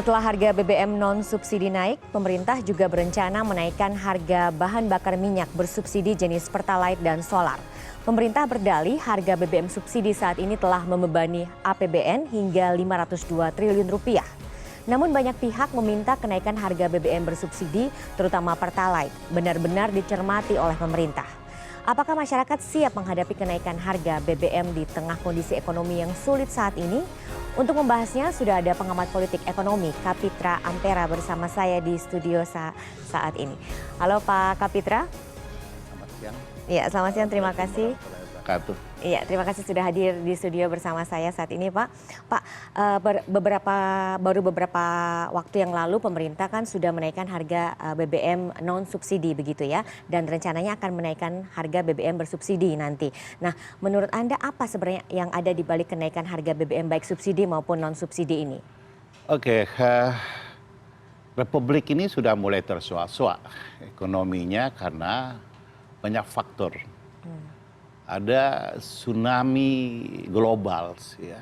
Setelah harga BBM non-subsidi naik, pemerintah juga berencana menaikkan harga bahan bakar minyak bersubsidi jenis Pertalite dan solar. Pemerintah berdalih harga BBM subsidi saat ini telah membebani APBN hingga 502 triliun rupiah. Namun banyak pihak meminta kenaikan harga BBM bersubsidi, terutama Pertalite, benar-benar dicermati oleh pemerintah. Apakah masyarakat siap menghadapi kenaikan harga BBM di tengah kondisi ekonomi yang sulit saat ini? Untuk membahasnya sudah ada pengamat politik ekonomi Kapitra Ampera bersama saya di studio saat ini. Halo Pak Kapitra. Selamat siang. Iya, selamat siang. Terima kasih. Iya, terima kasih sudah hadir di studio bersama saya saat ini, Pak. Pak, baru beberapa waktu yang lalu pemerintah kan sudah menaikkan harga BBM non subsidi begitu ya, dan rencananya akan menaikkan harga BBM bersubsidi nanti. Nah, menurut Anda apa sebenarnya yang ada di balik kenaikan harga BBM baik subsidi maupun non subsidi ini? Oke, Republik ini sudah mulai tersuak-suak ekonominya karena banyak faktor. Ada tsunami global, ya.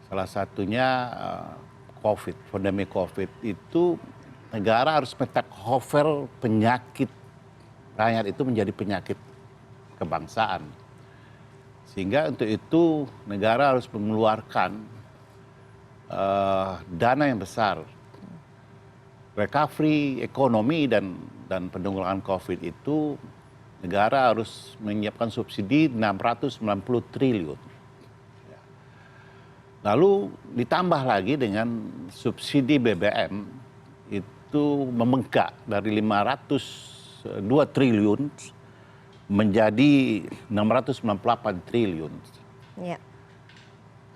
Salah satunya COVID, pandemi COVID itu negara harus men-take over penyakit rakyat itu menjadi penyakit kebangsaan. Sehingga untuk itu negara harus mengeluarkan dana yang besar. Recovery ekonomi dan penanggulangan COVID itu negara harus menyiapkan subsidi 690 triliun. Lalu ditambah lagi dengan subsidi BBM itu membengkak dari 502 triliun menjadi 698 triliun. Ya.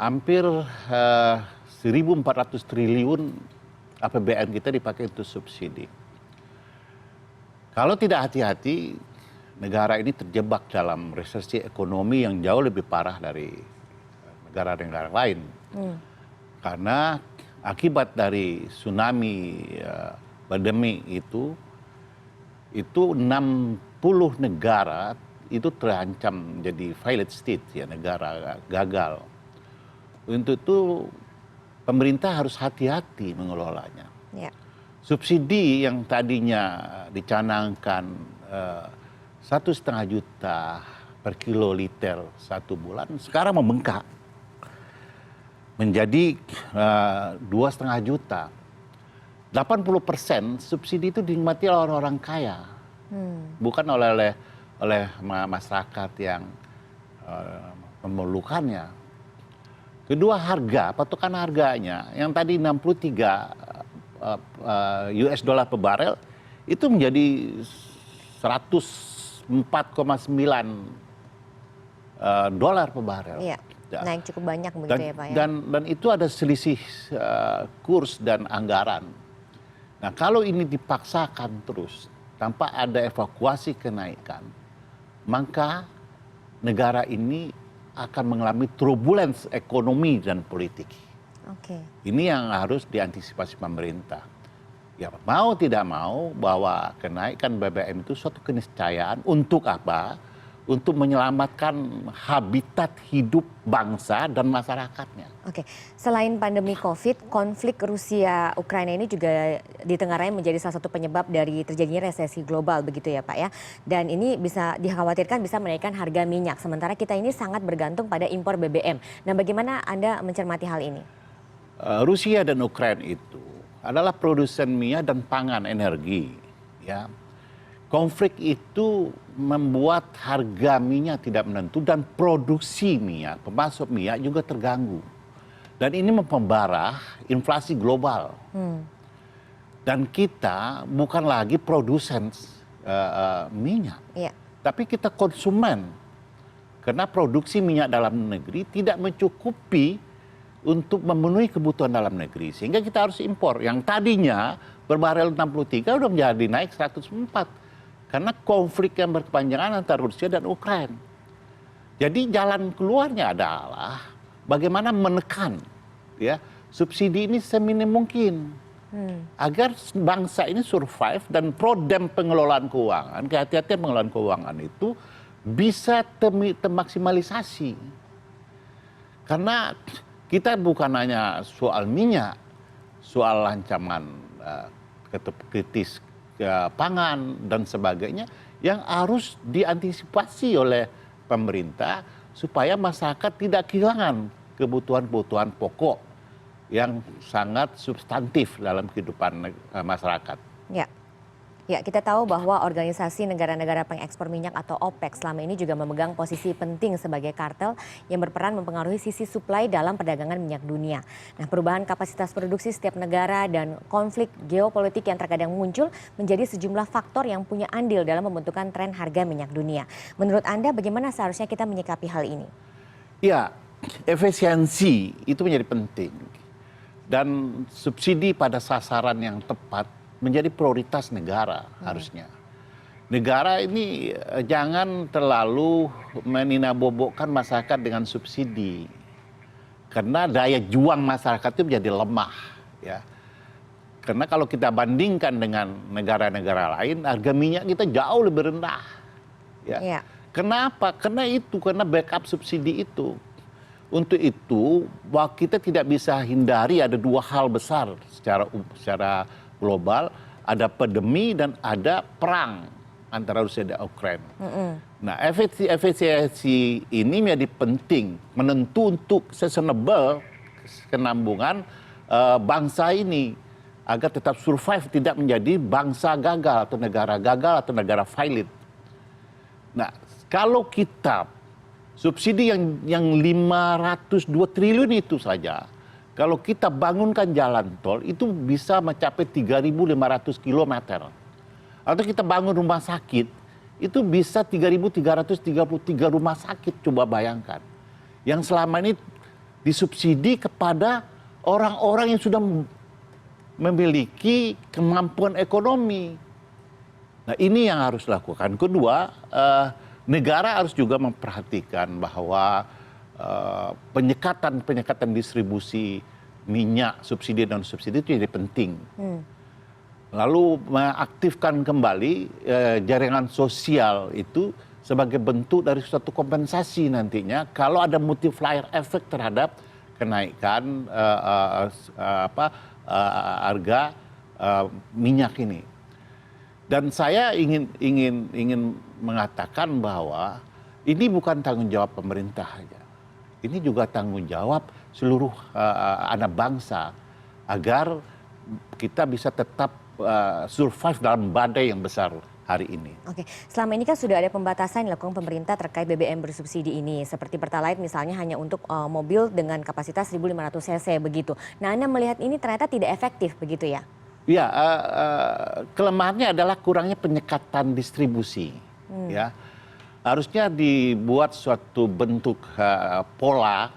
Hampir 1.400 triliun APBN kita dipakai untuk subsidi. Kalau tidak hati-hati, negara ini terjebak dalam resesi ekonomi yang jauh lebih parah dari negara-negara lain. Karena akibat dari tsunami pandemi itu 60 negara itu terancam jadi failed state, ya, negara gagal. Untuk itu pemerintah harus hati-hati mengelolanya. Ya. Subsidi yang tadinya dicanangkan 1,5 juta per kiloliter 1 bulan, sekarang membengkak menjadi 2,5 juta. 80% subsidi itu dinikmati oleh orang kaya, bukan oleh masyarakat yang memerlukannya. Kedua, harga, patokan harganya yang tadi 63 US dollar per barel itu menjadi 104,9 dolar per barel. Iya, naik cukup banyak begitu ya Pak ya. Dan itu ada selisih kurs dan anggaran. Nah, kalau ini dipaksakan terus tanpa ada evakuasi kenaikan, maka negara ini akan mengalami turbulence ekonomi dan politik. Oke. Ini yang harus diantisipasi pemerintah. Ya, mau tidak mau bahwa kenaikan BBM itu suatu keniscayaan untuk apa? Untuk menyelamatkan habitat hidup bangsa dan masyarakatnya. Oke, selain pandemi COVID, konflik Rusia-Ukraina ini juga ditengarai menjadi salah satu penyebab dari terjadinya resesi global begitu ya Pak ya. Dan ini bisa dikhawatirkan bisa menaikkan harga minyak, sementara kita ini sangat bergantung pada impor BBM. Nah, bagaimana Anda mencermati hal ini? Rusia dan Ukraina itu adalah produsen minyak dan pangan energi, ya. Konflik itu membuat harga minyak tidak menentu dan produksi minyak, pemasok minyak juga terganggu. Dan ini memperparah inflasi global. Dan kita bukan lagi produsen minyak, tapi kita konsumen. Karena produksi minyak dalam negeri tidak mencukupi untuk memenuhi kebutuhan dalam negeri. Sehingga kita harus impor. Yang tadinya berbarel 63 udah menjadi naik 104. Karena konflik yang berkepanjangan antara Rusia dan Ukraina. Jadi jalan keluarnya adalah bagaimana menekan, ya, subsidi ini seminim mungkin. Agar bangsa ini survive dan prodem pengelolaan keuangan, kehati-hatian pengelolaan keuangan itu bisa termaksimalisasi. Karena kita bukan hanya soal minyak, soal ancaman kritis pangan dan sebagainya yang harus diantisipasi oleh pemerintah supaya masyarakat tidak kehilangan kebutuhan-kebutuhan pokok yang sangat substantif dalam kehidupan masyarakat. Ya. Ya, kita tahu bahwa organisasi negara-negara pengekspor minyak atau OPEC selama ini juga memegang posisi penting sebagai kartel yang berperan mempengaruhi sisi suplai dalam perdagangan minyak dunia. Nah, perubahan kapasitas produksi setiap negara dan konflik geopolitik yang terkadang muncul menjadi sejumlah faktor yang punya andil dalam membentukkan tren harga minyak dunia. Menurut Anda, bagaimana seharusnya kita menyikapi hal ini? Ya, efisiensi itu menjadi penting. Dan subsidi pada sasaran yang tepat menjadi prioritas negara harusnya. Negara ini jangan terlalu meninabobokkan masyarakat dengan subsidi. Karena daya juang masyarakat itu menjadi lemah. Ya. Karena kalau kita bandingkan dengan negara-negara lain, harga minyak kita jauh lebih rendah. Ya. Ya. Kenapa? Karena backup subsidi itu. Untuk itu, kita tidak bisa hindari ada dua hal besar secara global, ada pandemi dan ada perang antara Rusia dan Ukraina. Nah, efisiensi ini menjadi penting menentu untuk sustainable kenambungan bangsa ini agar tetap survive, tidak menjadi bangsa gagal atau negara failed. Nah, kalau kita subsidi yang 502 triliun itu saja, kalau kita bangunkan jalan tol, itu bisa mencapai 3.500 km. Atau kita bangun rumah sakit, itu bisa 3.333 rumah sakit, coba bayangkan. Yang selama ini disubsidi kepada orang-orang yang sudah memiliki kemampuan ekonomi. Nah, ini yang harus dilakukan. Kedua, negara harus juga memperhatikan bahwa penyekatan distribusi minyak subsidi dan subsidi itu jadi penting. Lalu mengaktifkan kembali jaringan sosial itu sebagai bentuk dari suatu kompensasi nantinya kalau ada multiplier effect terhadap kenaikan harga minyak ini. Dan saya ingin mengatakan bahwa ini bukan tanggung jawab pemerintah saja. Ini juga tanggung jawab seluruh anak bangsa agar kita bisa tetap survive dalam badai yang besar hari ini. Oke, selama ini kan sudah ada pembatasan yang dilakukan pemerintah terkait BBM bersubsidi ini. Seperti Pertalite misalnya hanya untuk mobil dengan kapasitas 1.500 cc begitu. Nah, Anda melihat ini ternyata tidak efektif begitu ya? Ya, kelemahannya adalah kurangnya penyekatan distribusi. Ya. Harusnya dibuat suatu bentuk pola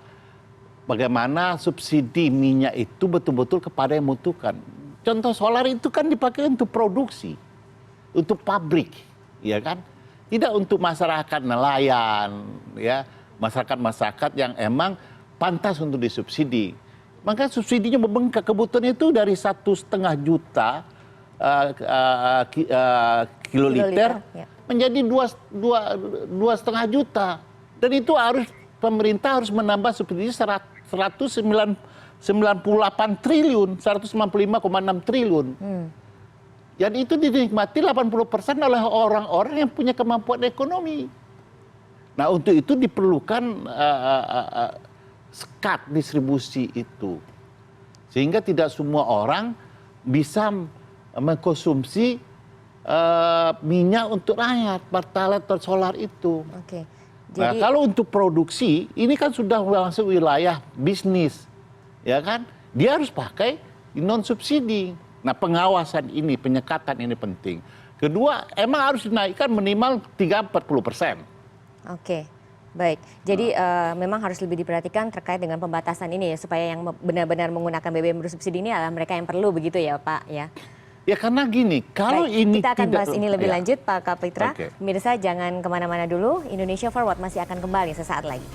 bagaimana subsidi minyak itu betul-betul kepada yang membutuhkan. Contoh solar itu kan dipakai untuk produksi, untuk pabrik, ya kan? Tidak untuk masyarakat nelayan, ya, masyarakat yang emang pantas untuk disubsidi. Maka subsidinya membengkak, kebutuhan itu dari 1,5 juta kiloliter ya, menjadi 2,5 juta. Dan itu pemerintah harus menambah subsidi 198 triliun, 195,6 triliun. Dan itu dinikmati 80% oleh orang-orang yang punya kemampuan ekonomi. Nah, untuk itu diperlukan sekat distribusi itu. Sehingga tidak semua orang bisa mengkonsumsi minyak untuk rakyat, Pertalite atau solar itu. Oke. Nah, kalau untuk produksi, ini kan sudah masuk wilayah bisnis, ya kan? Dia harus pakai non subsidi. Nah, pengawasan ini, penyekatan ini penting. Kedua, emang harus dinaikkan minimal 30-40%. Oke, baik. Jadi memang harus lebih diperhatikan terkait dengan pembatasan ini ya, supaya yang benar-benar menggunakan BBM bersubsidi ini adalah mereka yang perlu begitu ya, Pak ya. Ya karena gini, kalau baik, ini kita akan bahas ini lebih ya. lanjut Pak Kapitra. Oke. Pemirsa jangan kemana-mana dulu, Indonesia Forward masih akan kembali sesaat lagi.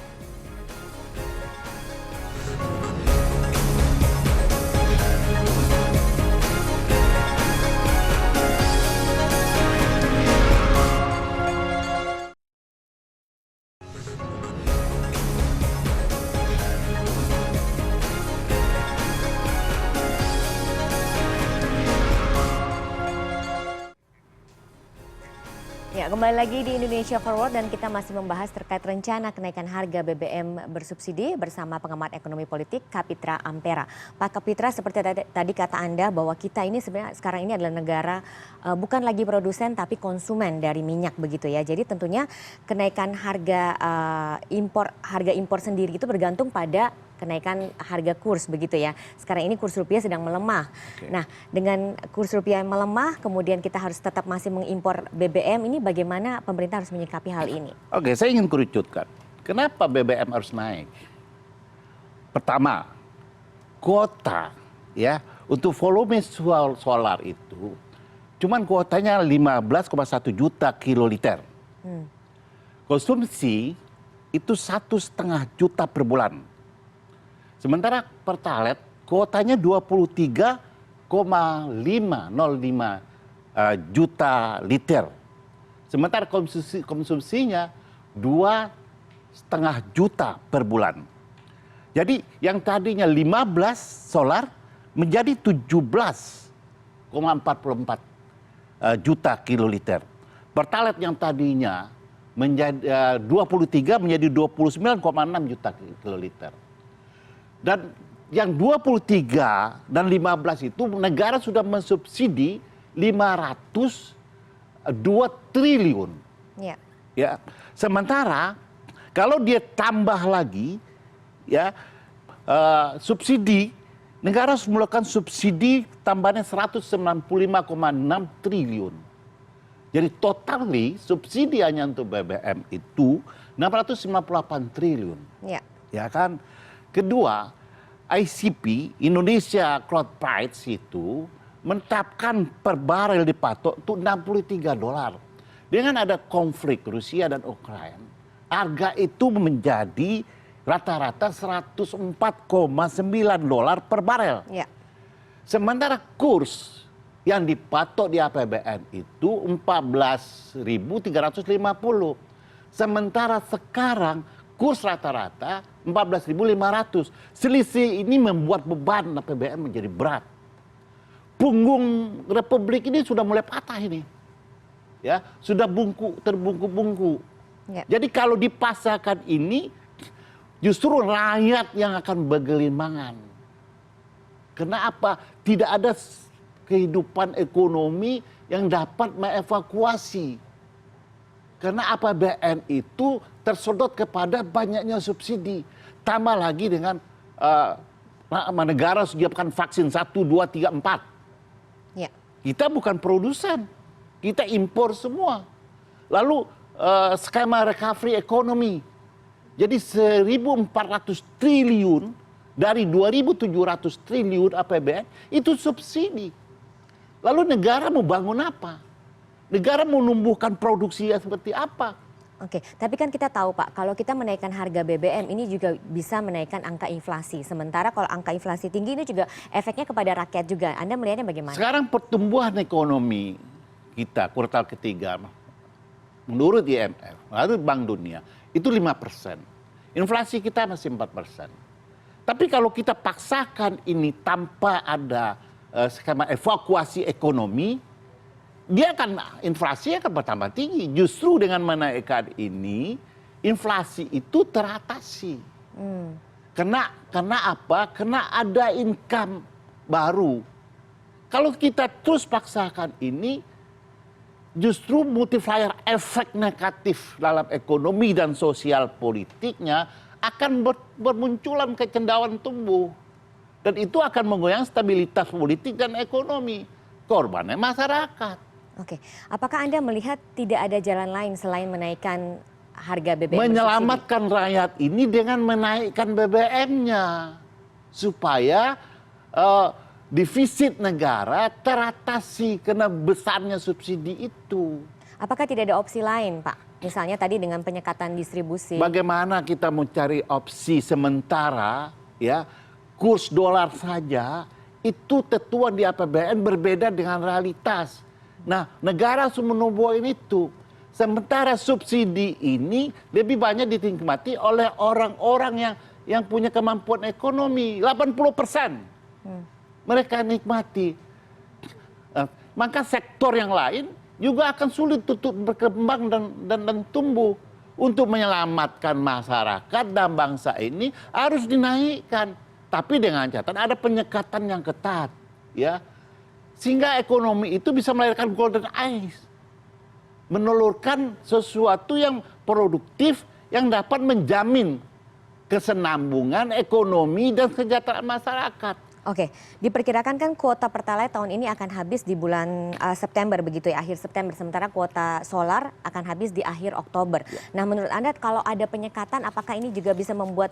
Ya, kembali lagi di Indonesia Forward dan kita masih membahas terkait rencana kenaikan harga BBM bersubsidi bersama pengamat ekonomi politik Kapitra Ampera. Pak Kapitra, seperti tadi kata Anda bahwa kita ini sebenarnya sekarang ini adalah negara bukan lagi produsen tapi konsumen dari minyak begitu ya. Jadi tentunya kenaikan harga impor sendiri itu bergantung pada kenaikan harga kurs begitu ya. Sekarang ini kurs rupiah sedang melemah. Oke. Nah, dengan kurs rupiah yang melemah, kemudian kita harus tetap masih mengimpor BBM, ini bagaimana pemerintah harus menyikapi hal ini? Oke, saya ingin kerucutkan. Kenapa BBM harus naik? Pertama, kuota ya untuk volume solar itu cuman kuotanya 15,1 juta kiloliter. Konsumsi itu 1,5 juta per bulan. Sementara Pertalite kuotanya 23,505 juta liter. Sementara konsumsinya 2,5 juta per bulan. Jadi yang tadinya 15 solar menjadi 17,44 juta kiloliter. Pertalite yang tadinya menjadi 23 menjadi 29,6 juta kiloliter. Dan yang 23 dan 15 itu negara sudah mensubsidi 502 triliun. Ya. Ya. Sementara kalau dia tambah lagi ya subsidi, negara harus melakukan subsidi tambahnya 195,6 triliun. Jadi totally subsidi hanya untuk BBM itu 658 triliun. Ya. Ya kan? Kedua, ICP, Indonesia Crude Price itu menetapkan per barel dipatok itu $63. Dengan ada konflik Rusia dan Ukraina, harga itu menjadi rata-rata $104,9 per barel. Ya. Sementara kurs yang dipatok di APBN itu 14.350. Sementara sekarang kurs rata-rata 14.500. Selisih ini membuat beban APBN menjadi berat. Punggung Republik ini sudah mulai patah ini. Ya, sudah terbungku-bungku. Ya. Jadi kalau dipasarkan ini justru rakyat yang akan bergelimpangan. Kenapa? Tidak ada kehidupan ekonomi yang dapat mengevakuasi. Karena APBN itu tersedot kepada banyaknya subsidi. Tambah lagi dengan negara sediakan vaksin 1, 2, 3, 4. Ya. Kita bukan produsen, kita impor semua. Lalu skema recovery ekonomi. Jadi 1.400 triliun dari 2.700 triliun APBN itu subsidi. Lalu negara mau bangun apa? Negara mau menumbuhkan produksi yang seperti apa? Oke, tapi kan kita tahu Pak, kalau kita menaikkan harga BBM ini juga bisa menaikkan angka inflasi. Sementara kalau angka inflasi tinggi ini juga efeknya kepada rakyat juga. Anda melihatnya bagaimana? Sekarang pertumbuhan ekonomi kita kuartal ketiga menurut IMF, lalu Bank Dunia itu 5%. Inflasi kita masih 4%. Tapi kalau kita paksakan ini tanpa ada skema evakuasi ekonomi, inflasi akan bertambah tinggi. Justru dengan menaikkan ini, inflasi itu teratasi. Karena apa? Karena ada income baru. Kalau kita terus paksakan ini, justru multiplier efek negatif dalam ekonomi dan sosial politiknya akan bermunculan kecenderungan tumbuh. Dan itu akan menggoyang stabilitas politik dan ekonomi. Korbannya masyarakat. Oke, apakah Anda melihat tidak ada jalan lain selain menaikkan harga BBM Menyelamatkan rakyat ini dengan menaikkan BBM-nya. Supaya defisit negara teratasi karena besarnya subsidi itu. Apakah tidak ada opsi lain Pak? Misalnya tadi dengan penyekatan distribusi. Bagaimana kita mencari opsi sementara ya kurs dolar saja itu tetuan di APBN berbeda dengan realitas. Nah, negara harus menumbuhin itu. Sementara subsidi ini lebih banyak dinikmati oleh orang-orang yang punya kemampuan ekonomi. 80% mereka nikmati. Maka sektor yang lain juga akan sulit untuk berkembang dan tumbuh. Untuk menyelamatkan masyarakat dan bangsa ini harus dinaikkan. Tapi dengan catatan ada penyekatan yang ketat. Ya. Sehingga ekonomi itu bisa melahirkan golden age. Menelurkan sesuatu yang produktif yang dapat menjamin kesenambungan ekonomi dan kesejahteraan masyarakat. Oke, diperkirakan kan kuota Pertalite tahun ini akan habis di bulan September begitu ya, akhir September. Sementara kuota solar akan habis di akhir Oktober. Nah, menurut Anda kalau ada penyekatan, apakah ini juga bisa membuat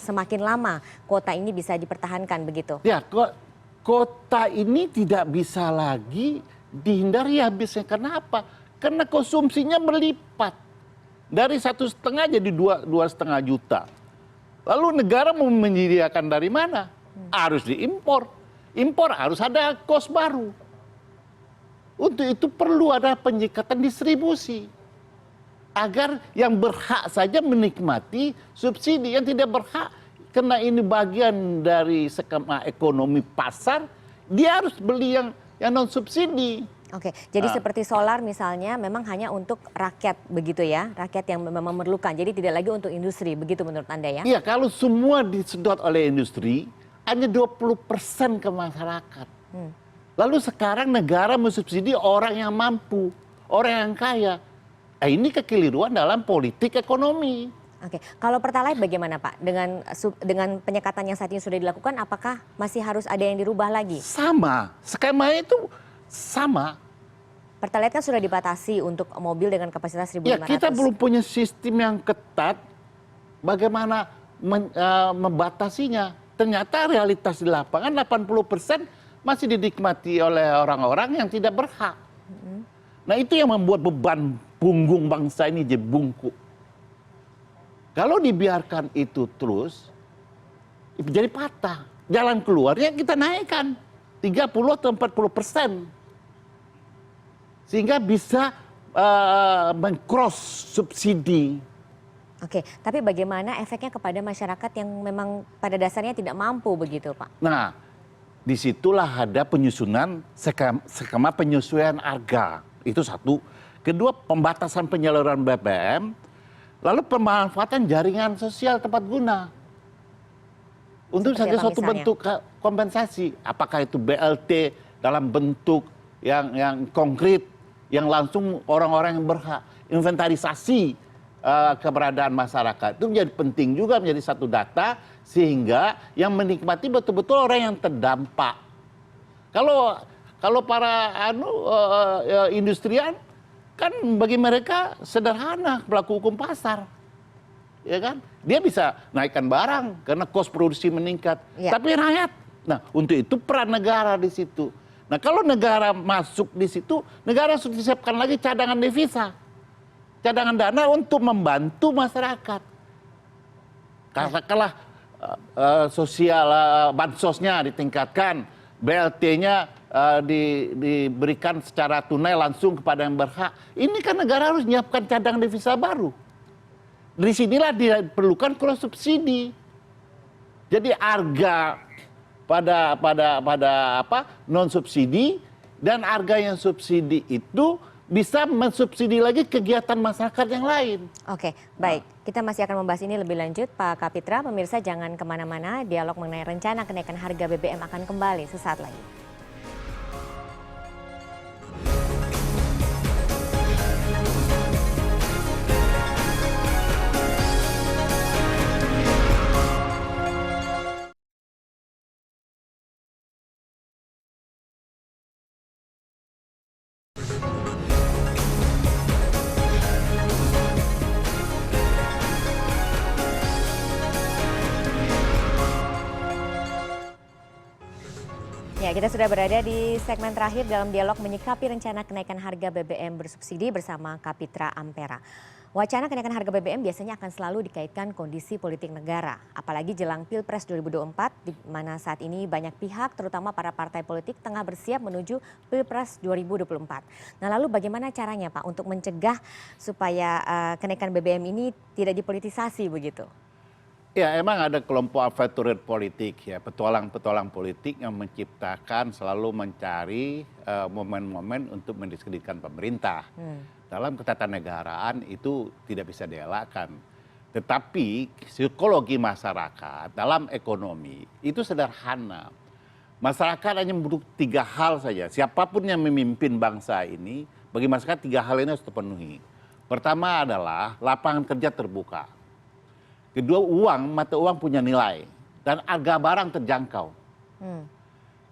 semakin lama kuota ini bisa dipertahankan begitu? Ya, kuota ini tidak bisa lagi dihindari habisnya. Kenapa? Karena konsumsinya berlipat dari 1,5 jadi 2,5 juta. Lalu negara mau menyediakan dari mana? Harus diimpor. Impor harus ada kos baru. Untuk itu perlu ada penyekatan distribusi. Agar yang berhak saja menikmati subsidi. Yang tidak berhak, karena ini bagian dari skema ekonomi pasar, dia harus beli yang non subsidi. Oke, jadi seperti solar misalnya memang hanya untuk rakyat begitu ya, rakyat yang memang memerlukan. Jadi tidak lagi untuk industri, begitu menurut Anda ya? Iya, kalau semua disedot oleh industri, hanya 20% ke masyarakat. Lalu sekarang negara mensubsidi orang yang mampu, orang yang kaya. Nah, ini kekeliruan dalam politik ekonomi. Oke, kalau Pertalite bagaimana Pak? Dengan penyekatan yang saat ini sudah dilakukan, apakah masih harus ada yang dirubah lagi? Sama, skemanya itu sama. Pertalite kan sudah dibatasi untuk mobil dengan kapasitas 1.500. Ya, kita belum punya sistem yang ketat bagaimana membatasinya. Ternyata realitas di lapangan 80% masih dinikmati oleh orang-orang yang tidak berhak. Nah, itu yang membuat beban punggung bangsa ini jadi bungkuk. Kalau dibiarkan itu terus, jadi patah. Jalan keluarnya kita naikkan 30 atau 40%. Sehingga bisa meng-cross subsidi. Oke, tapi bagaimana efeknya kepada masyarakat yang memang pada dasarnya tidak mampu begitu Pak? Nah, disitulah ada penyusunan skema penyesuaian harga. Itu satu. Kedua, pembatasan penyaluran BBM. Lalu pemanfaatan jaringan sosial tepat guna. Untuk saja suatu bentuk kompensasi. Apakah itu BLT dalam bentuk yang konkret, yang langsung orang-orang yang berhak. Inventarisasi keberadaan masyarakat itu menjadi penting juga, menjadi satu data sehingga yang menikmati betul-betul orang yang terdampak. Kalau para industrian kan bagi mereka sederhana pelaku hukum pasar, ya kan? Dia bisa naikkan barang karena kos produksi meningkat. Ya. Tapi rakyat, nah untuk itu peran negara di situ. Nah kalau negara masuk di situ, negara harus disiapkan lagi cadangan devisa. Cadangan dana untuk membantu masyarakat. Katakanlah sosial bansosnya ditingkatkan, BLT-nya diberikan secara tunai langsung kepada yang berhak. Ini kan negara harus menyiapkan cadangan devisa baru. Dari sinilah diperlukan cross subsidi. Jadi harga pada non subsidi dan harga yang subsidi itu bisa mensubsidi lagi kegiatan masyarakat yang lain. Oke, baik. Kita masih akan membahas ini lebih lanjut, Pak Kapitra. Pemirsa jangan kemana-mana, dialog mengenai rencana kenaikan harga BBM akan kembali sesaat lagi. Ya, kita sudah berada di segmen terakhir dalam dialog menyikapi rencana kenaikan harga BBM bersubsidi bersama Kapitra Ampera. Wacana kenaikan harga BBM biasanya akan selalu dikaitkan kondisi politik negara, apalagi jelang Pilpres 2024 di mana saat ini banyak pihak terutama para partai politik tengah bersiap menuju Pilpres 2024. Nah, lalu bagaimana caranya Pak untuk mencegah supaya kenaikan BBM ini tidak dipolitisasi begitu? Ya, emang ada kelompok aventurier politik ya, petualang-petualang politik yang menciptakan selalu mencari momen-momen untuk mendiskreditkan pemerintah. Dalam ketatanegaraan itu tidak bisa dielakkan. Tetapi psikologi masyarakat dalam ekonomi itu sederhana. Masyarakat hanya butuh 3 hal saja. Siapapun yang memimpin bangsa ini, bagi masyarakat 3 hal ini harus terpenuhi. Pertama adalah lapangan kerja terbuka. Kedua, mata uang punya nilai. Dan harga barang terjangkau.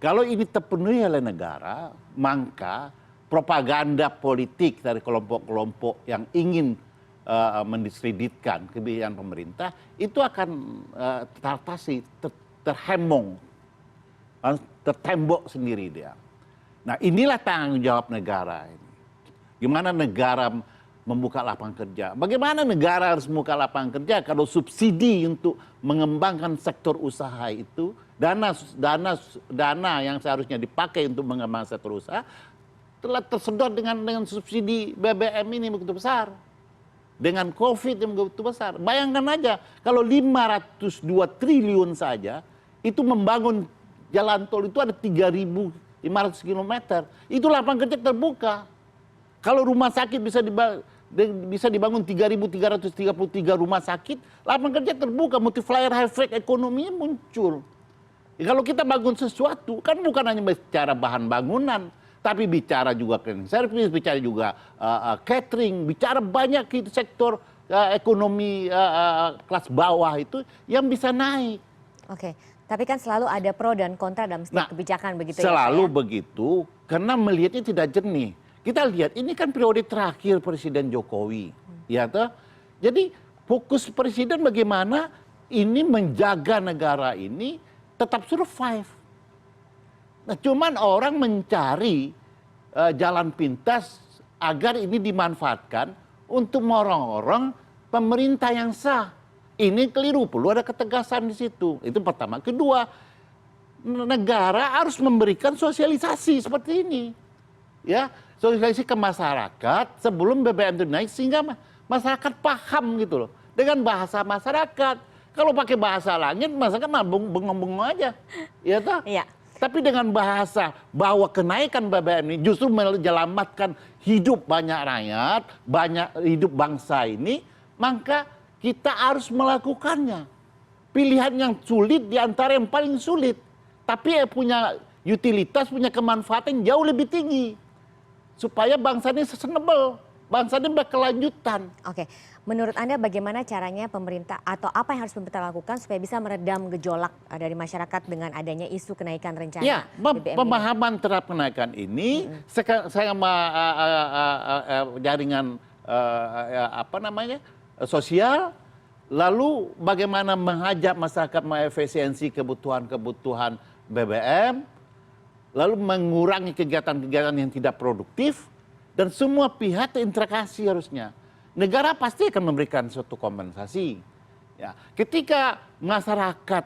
Kalau ini terpenuhi oleh negara, maka propaganda politik dari kelompok-kelompok yang ingin mendiskreditkan kebijakan pemerintah, itu akan teratasi, terhemong, tertembok sendiri dia. Nah, inilah tanggung jawab negara ini. Gimana negara membuka lapangan kerja? Bagaimana negara harus membuka lapangan kerja kalau subsidi untuk mengembangkan sektor usaha itu, dana yang seharusnya dipakai untuk mengembangkan sektor usaha telah tersedot dengan subsidi BBM ini begitu besar. Dengan Covid yang begitu besar. Bayangkan aja kalau 502 triliun saja itu membangun jalan tol itu ada 3.500 kilometer. Itu lapangan kerja terbuka. Kalau rumah sakit bisa dibangun 3.333 rumah sakit, lapangan kerja terbuka, multiplier effect ekonominya muncul. Ya, kalau kita bangun sesuatu, kan bukan hanya bicara bahan bangunan, tapi bicara juga cleaning service, bicara juga catering, bicara banyak sektor ekonomi kelas bawah itu yang bisa naik. Oke, tapi kan selalu ada pro dan kontra dalam setiap kebijakan begitu ya. Selalu begitu, karena melihatnya tidak jernih. Kita lihat ini kan periode terakhir Presiden Jokowi, ya toh. Jadi fokus Presiden bagaimana ini menjaga negara ini tetap survive. Nah, cuman orang mencari jalan pintas agar ini dimanfaatkan untuk morong-orong pemerintah yang sah. Ini keliru, perlu ada ketegasan di situ. Itu pertama. Kedua, negara harus memberikan sosialisasi seperti ini, ya. Sosialisasi ke masyarakat sebelum BBM itu naik sehingga masyarakat paham gitu loh. Dengan bahasa masyarakat. Kalau pakai bahasa langit, masyarakat mah bengong-bengong aja. Ya toh? Iya. Tapi dengan bahasa bahwa kenaikan BBM ini justru menyelamatkan hidup banyak rakyat, banyak hidup bangsa ini, maka kita harus melakukannya. Pilihan yang sulit di antara yang paling sulit. Tapi punya utilitas, punya kemanfaatan jauh lebih tinggi. Supaya bangsa ini sustainable, bangsa ini berkelanjutan. Oke, menurut Anda bagaimana caranya pemerintah atau apa yang harus pemerintah lakukan supaya bisa meredam gejolak dari masyarakat dengan adanya isu kenaikan rencana ya, BBM pemahaman terhadap kenaikan ini, saya sama jaringan sosial, lalu bagaimana mengajak masyarakat mengefisiensi kebutuhan BBM, lalu mengurangi kegiatan-kegiatan yang tidak produktif, dan semua pihak terintegrasi harusnya. Negara pasti akan memberikan suatu kompensasi. Ya, ketika masyarakat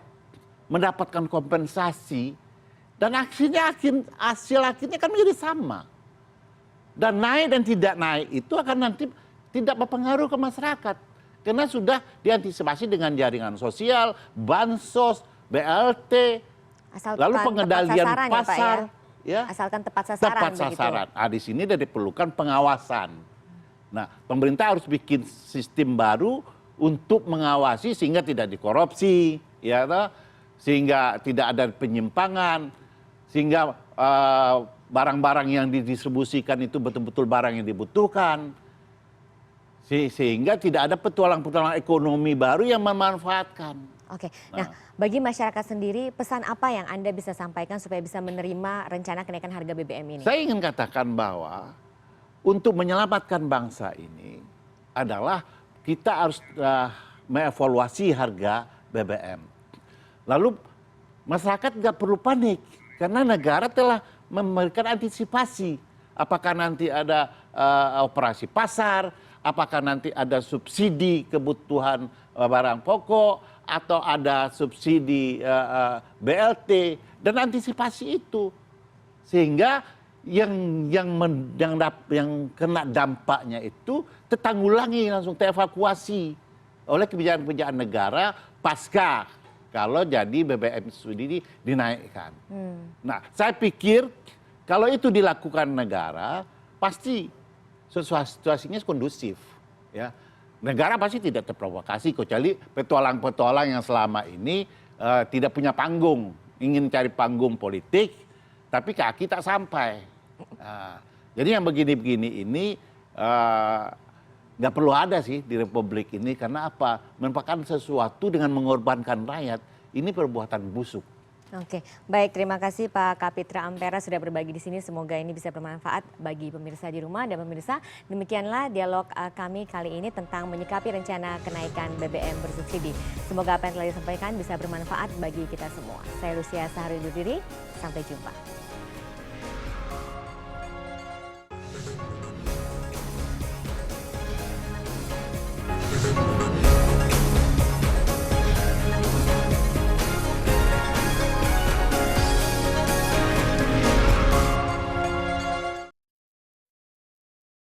mendapatkan kompensasi, dan hasil akhirnya kan menjadi sama. Dan naik dan tidak naik itu akan nanti tidak berpengaruh ke masyarakat. Karena sudah diantisipasi dengan jaringan sosial, bansos, BLT, lalu pengendalian pasar, ya? Asalkan tepat sasaran. Tepat sasaran. Nah, di sini diperlukan pengawasan. Nah, pemerintah harus bikin sistem baru untuk mengawasi sehingga tidak dikorupsi, ya, sehingga tidak ada penyimpangan, sehingga barang-barang yang didistribusikan itu betul-betul barang yang dibutuhkan, sehingga tidak ada petualang-petualang ekonomi baru yang memanfaatkan. Oke, nah bagi masyarakat sendiri pesan apa yang Anda bisa sampaikan supaya bisa menerima rencana kenaikan harga BBM ini? Saya ingin katakan bahwa untuk menyelamatkan bangsa ini adalah kita harus mengevaluasi harga BBM. Lalu masyarakat tidak perlu panik karena negara telah memberikan antisipasi. Apakah nanti ada operasi pasar, apakah nanti ada subsidi kebutuhan barang pokok, atau ada subsidi BLT, dan antisipasi itu sehingga yang kena dampaknya itu tertanggulangi, langsung terevakuasi oleh kebijakan-kebijakan negara pasca kalau jadi BBM subsidi dinaikkan. Nah, saya pikir kalau itu dilakukan negara, pasti situasinya kondusif. Ya. Negara pasti tidak terprovokasi, kecuali petualang-petualang yang selama ini tidak punya panggung, ingin cari panggung politik, tapi kaki tak sampai. Nah, jadi yang begini-begini ini nggak perlu ada sih di Republik ini, karena apa? Merupakan sesuatu dengan mengorbankan rakyat, ini perbuatan busuk. Oke, baik, terima kasih Pak Kapitra Ampera sudah berbagi di sini. Semoga ini bisa bermanfaat bagi pemirsa di rumah dan pemirsa. Demikianlah dialog kami kali ini tentang menyikapi rencana kenaikan BBM bersubsidi. Semoga apa yang telah disampaikan bisa bermanfaat bagi kita semua. Saya Lucia Sahari undur diri, sampai jumpa.